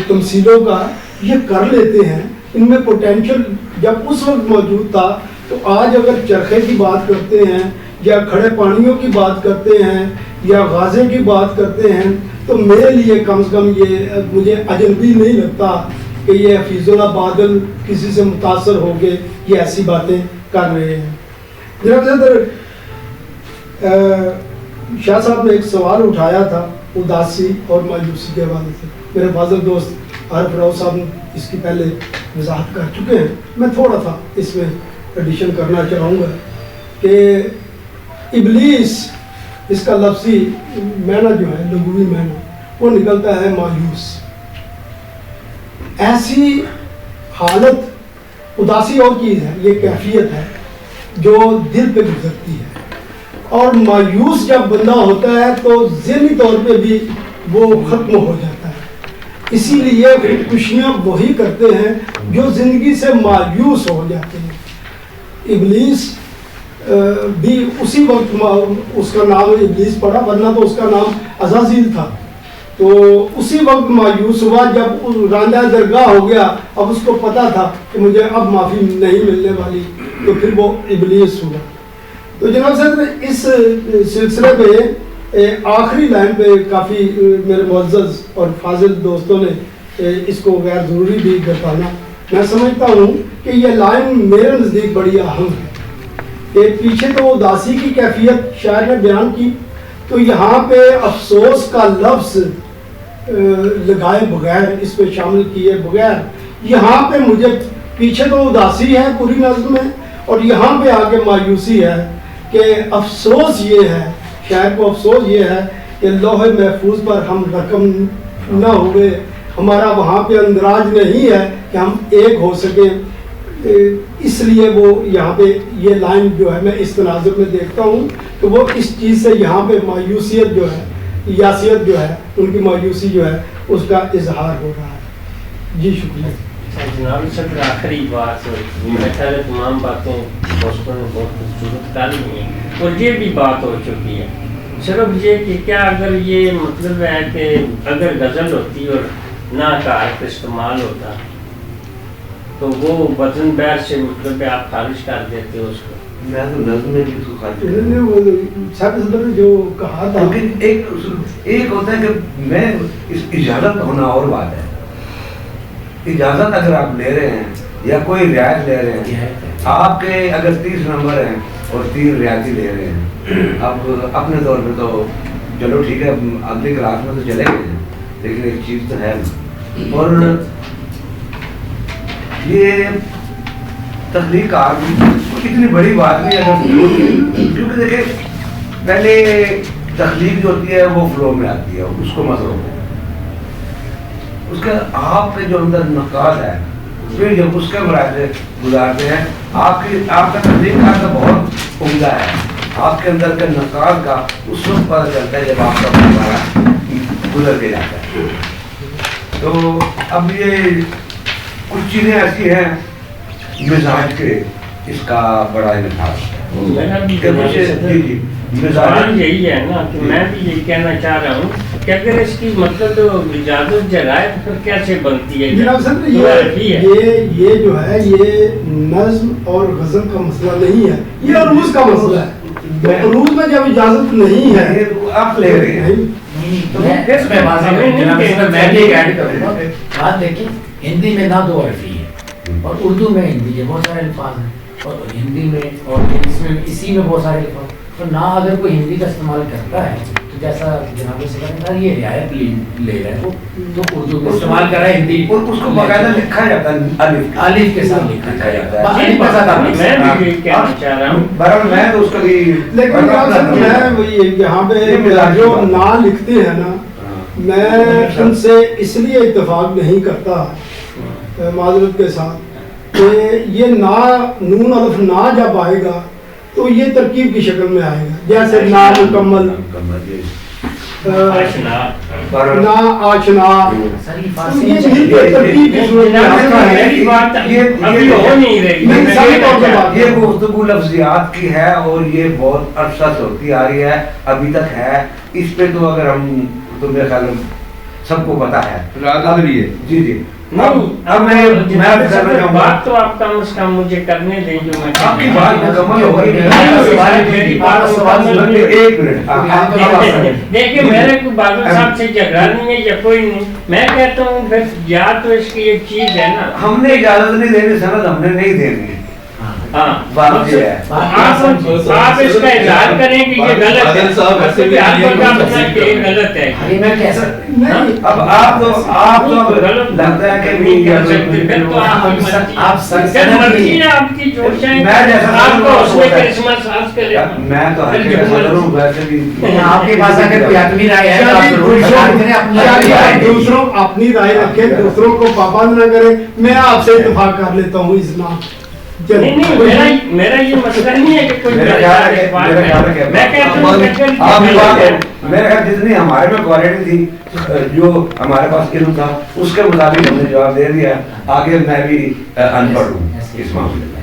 تمثیلوں کا یہ کر لیتے ہیں. ان میں پوٹینشل جب اس وقت موجود تھا تو آج اگر چرخے کی بات کرتے ہیں یا کھڑے پانیوں کی بات کرتے ہیں یا غازے کی بات کرتے ہیں تو میرے لیے کم سے کم یہ مجھے اجنبی نہیں لگتا کہ یہ حفیظ اللہ بادل کسی سے متاثر ہو کے یہ ایسی باتیں کر رہے ہیں. شاہ صاحب نے ایک سوال اٹھایا تھا اداسی اور مایوسی کے حوالے سے. میرے فاضل دوست عارف راؤ صاحب اس کی پہلے وضاحت کر چکے ہیں. میں تھوڑا سا اس میں ایڈیشن کرنا چاہوں گا کہ ابلیس اس کا لفظی معنی جو ہے لغوی معنی وہ نکلتا ہے مایوس. ایسی حالت اداسی اور چیز ہے, یہ کیفیت ہے جو دل پہ گزرتی ہے. اور مایوس جب بندہ ہوتا ہے تو ذہنی طور پہ بھی وہ ختم ہو جاتا ہے. اسی لیے خودکشیاں وہی کرتے ہیں جو زندگی سے مایوس ہو جاتے ہیں. ابلیس بھی اسی وقت اس کا نام ابلیس پڑا، ورنہ تو اس کا نام عزازیل تھا. تو اسی وقت مایوس ہوا جب راندہ درگاہ ہو گیا. اب اس کو پتا تھا کہ مجھے اب معافی نہیں ملنے والی، تو پھر وہ ابلیس ہوا. تو جناب صاحب اس سلسلے میں آخری لائن پہ کافی میرے معزز اور فاضل دوستوں نے اس کو غیر ضروری بھی بتانا. میں سمجھتا ہوں کہ یہ لائن میرے نزدیک بڑی اہم ہے کہ پیچھے تو اداسی کی کیفیت شاعر نے بیان کی، تو یہاں پہ افسوس کا لفظ لگائے بغیر، اس پہ شامل کیے بغیر، یہاں پہ مجھے پیچھے تو اداسی ہے پوری نظم میں، اور یہاں پہ آگے مایوسی ہے کہ افسوس یہ ہے، شاعر کو افسوس یہ ہے کہ لوح محفوظ پر ہم رقم نہ ہوئے، ہمارا وہاں پہ اندراج نہیں ہے کہ ہم ایک ہو سکیں. اس لیے وہ یہاں پہ یہ لائن جو ہے میں اس تناظر میں دیکھتا ہوں کہ وہ اس چیز سے یہاں پہ مایوسیت جو ہے، یاسیت جو ہے، ان کی مایوسی جو ہے اس کا اظہار ہو رہا ہے. جی شکریہ. جناب صدر آخری بات، میرے خیال ہے تمام باتیں دوستوں نے بہت خوبصورت ڈالی ہیں اور یہ بھی بات ہو چکی ہے. صرف یہ کہ کیا اگر یہ مطلب ہے کہ اگر غزل ہوتی اور نہ کا حرف استعمال ہوتا تو وہ وزن بیر سے مطلب آپ خارج کر دیتے اس کو. میں تو نظم میں بھی اس کو خارج صدر نے جو کہا تھا، ایک ہوتا ہے کہ میں اس اجازت ہونا اور بات ہے. اجازت اگر آپ لے رہے ہیں یا کوئی رعایت لے رہے ہیں، آپ کے اگر 30 نمبر ہیں اور 3 رعایتی لے رہے ہیں، اب اپنے طور پہ تو چلو ٹھیک ہے اگلی کلاس میں تو چلے گئے ہیں، لیکن ایک چیز تو ہے. اور یہ تخلیق اتنی بڑی بات نہیں ہے، کیونکہ دیکھیں پہلے تخلیق جو ہوتی ہے وہ فلو میں آتی ہے، اس کو مت روکو. اس کے آپ کے جو اندر نقاط ہے، پھر جب اس کے مراحل گزارتے ہیں، آپ کا تخلیق کا بہت عمدہ ہے. آپ کے اندر کے نقاط کا اس وقت پتہ چلتا ہے جب آپ کا مطالعہ گزر کے جاتا ہے. تو اب یہ کچھ چیزیں ایسی ہیں مزاج کے، اس کا بڑا انحصار سوال یہی ہے نا کہ میں بھی یہ کہنا چاہ رہا ہوں کہ اگر اس کی مطلب اجازت جلائے تو پھر کیسے بنتی ہے؟ جناب صاحب یہ جو ہے یہ نظم اور غزل کا مسئلہ نہیں ہے، یہ عروض کا مسئلہ ہے. عروض میں جب اجازت نہیں ہے آپ لے رہے ہیں. ہندی میں نہ 2 حرفی ہے اور اردو میں ہندی ہے، بہت سارے الفاظ ہیں، اور ہندی میں اور اسی میں بہت سارے الفاظ. تو نہ اگر کوئی ہندی کا استعمال کرتا ہے تو جیسا جناب سے کہا یہ رعایت لے رہا ہے وہ تو اردو میں استعمال کر رہا ہے ہندی، اور اس کو باقاعدہ لکھا جاتا ہے الف کے ساتھ لکھا جاتا ہے. میں بھی کہنا چاہ رہا ہوں برابر میں تو اس کا بھی، لیکن میں وہی یہاں پہ جو نا لکھتے ہیں نا، میں ان سے اس لیے اتفاق نہیں کرتا معذرت کے ساتھ کہ یہ نا نون الف نا جب آئے گا تو یہ ترکیب کی شکل میں آئے گا، جیسے نا مکمل، نا آشنا، یہ ترکیب کی صورت میں یہ گفتگو لفظیات کی ہے اور یہ بہت عرصہ سے ہوتی آ رہی ہے، ابھی تک ہے. اس پہ تو اگر ہم تو میرے خیال میں سب کو پتا ہے. جی جی اب میں بات تو آپ کم از کم مجھے کرنے دیں جو میں آپ کی بات مکمل ہو گئی. ایک منٹ دیکھیے میرے کو بادل صاحب سے جھگڑا نہیں ہے یا کوئی نہیں. میں کہتا ہوں پھر یا تو اس کی ایک چیز ہے نا، ہم نے اجازت نہیں دینی، سند ہم نے نہیں دینی. آپ اس کا اظہار کریں کہ یہ غلط ہے. اب آپ تو لگتا ہے کہ آپ کی میں تو ویسے بھی آپ کے پاس اگر کوئی اپنی رائے ہے دوسروں اپنی رائے رکھیں، دوسروں کو پابند نہ کریں. میں آپ سے اتفاق کر لیتا ہوں اس نام. میرا یہ مسئلہ نہیں ہے کہ کوئی میرے خیال جتنی ہمارے میں کوالٹی تھی، جو ہمارے پاس علم تھا، اس کے مطابق ہم نے جواب دے دیا. آگے میں بھی ان پڑھ ہوں اس معاملے میں.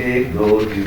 1 2 3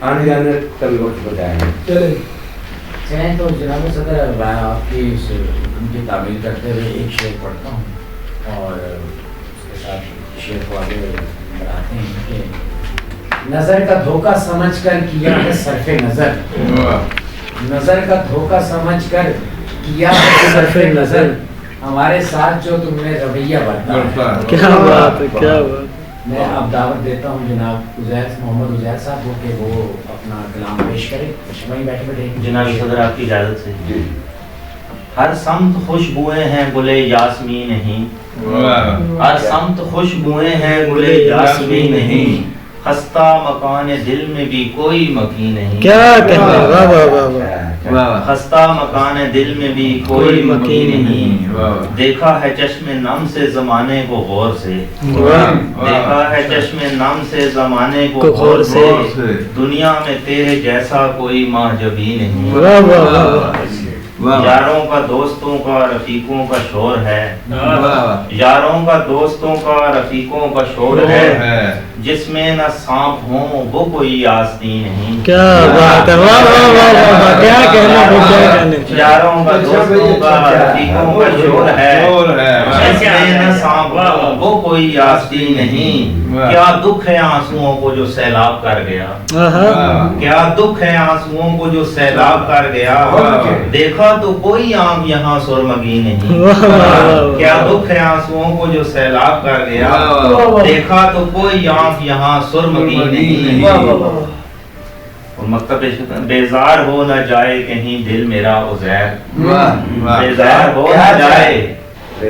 آنے جانے کا بھی وقت بتائیں گے. چلے چاہیں تو جناب صدر میں آپ کی ان کی تعمیل کرتے ہوئے ایک شعر پڑھتا ہوں اور اس کے ساتھ شعر کو آگے بڑھاتے ہیں کہ نظر کا دھوکہ سمجھ کر کیا ہے صرف نظر، نظر کا دھوکہ سمجھ کر کیا ہے صرف نظر، ہمارے ساتھ جو تم نے رویہ برتا. کیا بات ہے، کیا بات. میں اب دعوت دیتا ہوں جناب عزیر محمد عزیر صاحب کو کہ وہ اپنا کلام پیش کرے. وہیں بیٹھے بیٹھے جناب صدر آپ کی اجازت سے. ہر سمت خوشبوئیں ہیں گلے یاسمین نہیں، ہر سمت خوشبوئیں ہیں گلے یاسمین نہیں، خستہ مکان دل میں بھی کوئی مکی نہیں. کیا کہنا ہے، واہ واہ واہ واہ. خستہ مکان دل میں بھی کوئی مکی نہیں، دیکھا ہے چشم نم سے زمانے کو غور سے، دیکھا ہے چشم نم سے زمانے کو غور سے، دنیا میں تیرے جیسا کوئی ماجبی نہیں. واہ واہ واہ. یاروں کا دوستوں کا رفیقوں کا شور ہے، یاروں کا دوستوں کا رفیقوں کا شور ہے، جس میں نہ سانپ ہوں وہ کوئی آستی نہیں. کیا بات ہے، واہ واہ واہ واہ. کیا کہنا ہے، کیا کہنا ہے. یاروں کا دوستوں کا رفیقوں کا شور ہے، جس میں نہ سانپ ہوں وہ کوئی آستی نہیں. کیا دکھ ہے آنسوؤں کو جو سیلاب کر گیا، کیا دکھ ہے آنسوؤں کو جو سیلاب کر گیا، دیکھا تو کوئی آنکھ یہاں سرمگی نہیں. کیا دکھ ہے آنسوؤں کو جو سیلاب کر گیا، دیکھا تو کوئی آنکھ یہاں سرمگی نہیں. اور مکتب بیزار ہو نہ جائے کہیں دل میرا عزیر، بیزار ہو نہ جائے،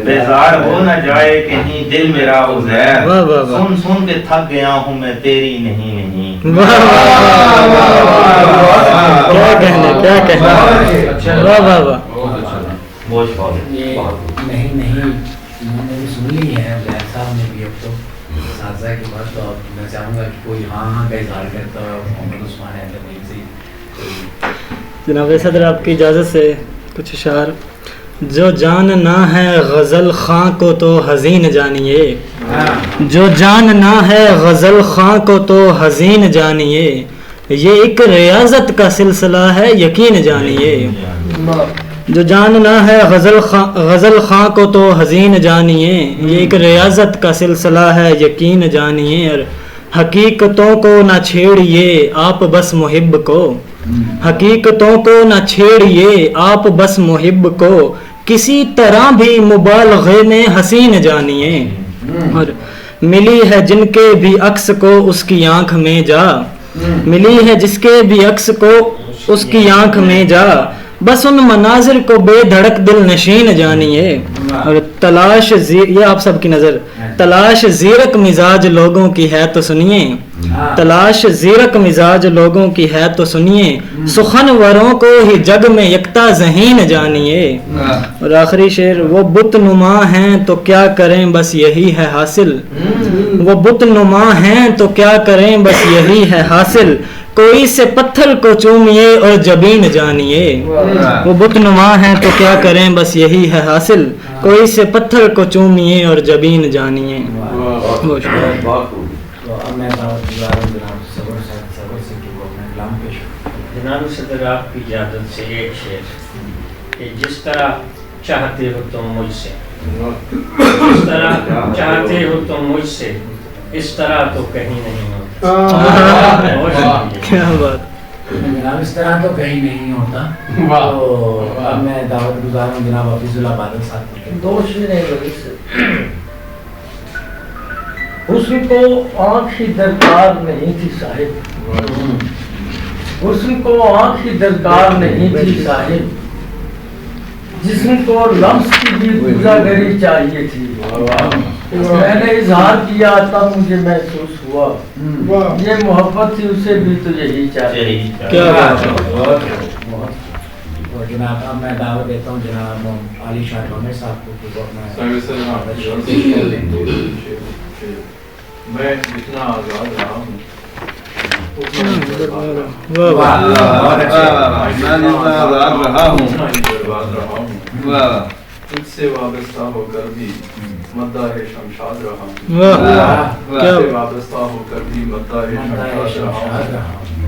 بیزار ہو نہ جائے کہیں دل میرا عزیر، سن سن کے تھک گیا ہوں میں تیری نہیں نہیں. کیا کہنا، کیا کہنا. واہ واہ واہ. بہت بہت یہ نہیں نہیں انہوں نے بھی سن لی ہے عزیر صاحب نے بھی. اب تو اساتذہ کے بعد تو میں چاہوں گا کہ کوئی ہاں ہاں کا اظہار کرتا ہے. محمد عثمان احمد سے جناب صدر آپ کی اجازت سے کچھ اشعار. جو جاننا ہے غزل خاں کو تو حزین جانیے، جو جاننا ہے غزل خاں کو تو حزین جانیے، یہ ایک ریاضت کا سلسلہ ہے یقین جانیے. جو جاننا ہے غزل خاں کو تو حزین جانیے، یہ ایک ریاضت کا سلسلہ ہے یقین جانیے. اور حقیقتوں کو نہ چھیڑیے آپ بس محب کو، حقیقتوں کو نہ چھیڑیے آپ بس محب کو، کسی طرح بھی مبالغے میں حسین جانیے. اور ملی ہے جن کے بھی عکس کو اس کی آنکھ میں جا، ملی ہے جس کے بھی عکس کو اس کی آنکھ میں جا، بس ان مناظر کو بے دھڑک دل نشین جانیے. اور تلاش یہ آپ سب کی نظر، تلاش زیرک مزاج لوگوں کی ہے تو سنیے، تلاش زیرک مزاج لوگوں کی ہے تو سنیے، سخنوروں کو ہی جگ میں یکتا ذہین جانیے. اور آخری شعر. وہ بت نما ہیں تو کیا کریں بس یہی ہے حاصل، وہ بت نما ہیں تو کیا کریں بس یہی ہے حاصل، کوئی سے پتھر کو چومیے اور جبین جانیے. وہ بت نما ہیں تو کیا کریں بس یہی ہے حاصل، کوئی سے پتھر کو چومیے اور جبین جانیے. جناب صدر آپ کی اجازت سے ایک شعر کہ جس طرح چاہتے ہو تم مجھ سے، جس طرح چاہتے ہو تم مجھ سے، اس طرح تو کہیں نہیں ہوتا. کیا بات. جناب اس طرح تو کہیں نہیں ہوتا. تو اب میں دعوت گزار ہوں جناب حفیظ اللہ بادل صاحب کے. دو شعر. حسن کو آنکھ ہی درکار نہیں تھی صاحب، حسن کو آنکھ ہی درکار نہیں تھی صاحب، جسم کو لمس کی بھی گزاگری چاہیے تھی. میں نے اظہار کیا تب مجھے محسوس ہوا یہ محبت تھی، اسے بھی تو یہی چاہیے. کیا بات ہے. جناب اب میں دعوت دیتا ہوں جناب علی شاہ ڈومر صاحب کو کہ وہ اپنا میں جتنا آزاد رہا ہوں تجھ سے وابستہ ہو کر بھی مداح شمشاد رہا ہوں، تجھ سے وابستہ ہو کر بھی مداح شمشاد رہا ہوں.